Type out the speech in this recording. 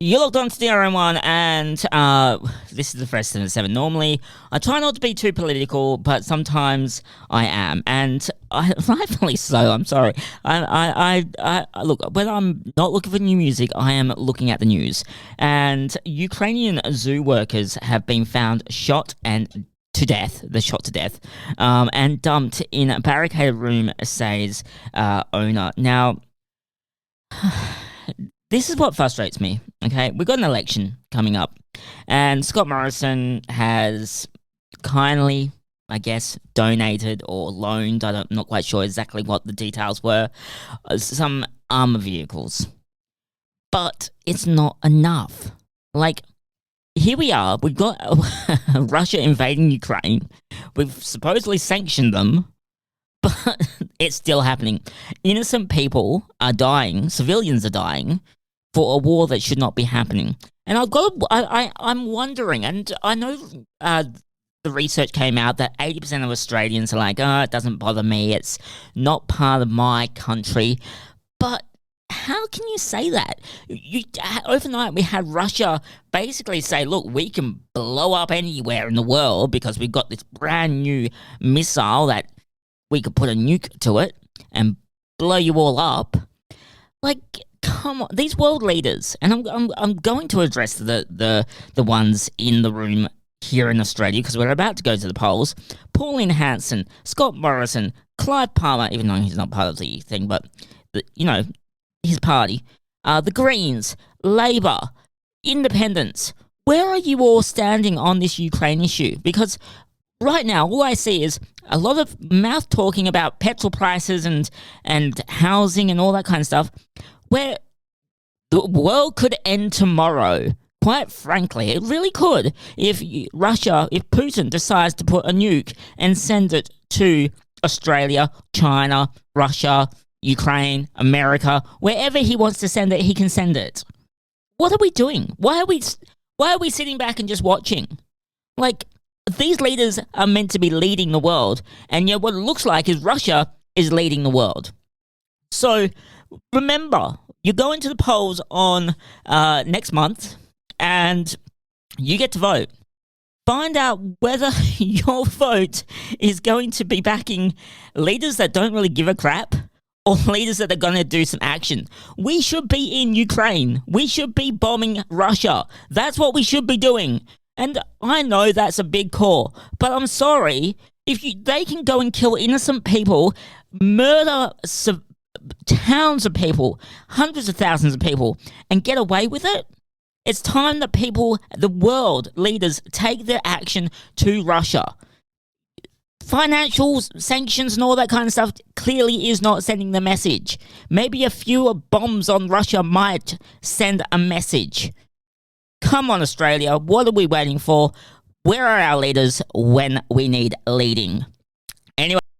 You logged on to the RM1, and this is the first 7. Normally, I try not to be too political, but sometimes I am, and rightfully so. I'm sorry. I look, when I'm not looking for new music, I am looking at the news. And Ukrainian zoo workers have been found shot and to death. They're shot to death, and dumped in a barricaded room, says owner. Now. This is what frustrates me, okay? We've got an election coming up, and Scott Morrison has kindly, I guess, donated or loaned, I'm not quite sure exactly what the details were, some armor vehicles. But it's not enough. Like, here we are, we've got Russia invading Ukraine, we've supposedly sanctioned them, but it's still happening. Innocent people are dying, civilians are dying, for a war that should not be happening. And I'm wondering, and I know the research came out that 80% of Australians are like, oh, it doesn't bother me, it's not part of my country. But how can you say that? Overnight, we had Russia basically say, look, we can blow up anywhere in the world because we've got this brand new missile that we could put a nuke to it and blow you all up. Like, come on, these world leaders, and I'm going to address the ones in the room here in Australia because we're about to go to the polls. Pauline Hanson, Scott Morrison, Clive Palmer, even though he's not part of the thing, but his party, the Greens, Labour, Independents. Where are you all standing on this Ukraine issue? Because right now, all I see is a lot of mouth talking about petrol prices and housing and all that kind of stuff, where the world could end tomorrow. Quite frankly, it really could if Putin decides to put a nuke and send it to Australia, China, Russia, Ukraine, America, wherever he wants to send it, he can send it. What are we doing? Why are we sitting back and just watching? Like, these leaders are meant to be leading the world, and yet what it looks like is Russia is leading the world. So remember, you're going to the polls on next month, and you get to vote. Find out whether your vote is going to be backing leaders that don't really give a crap or leaders that are going to do some action. We should be in Ukraine. We should be bombing Russia. That's what we should be doing. And I know that's a big call, but I'm sorry, they can go and kill innocent people, murder towns of people, hundreds of thousands of people, and get away with it. It's time that the world leaders, take their action to Russia. Financial sanctions and all that kind of stuff clearly is not sending the message. Maybe a few bombs on Russia might send a message. Come on, Australia, what are we waiting for? Where are our leaders when we need leading?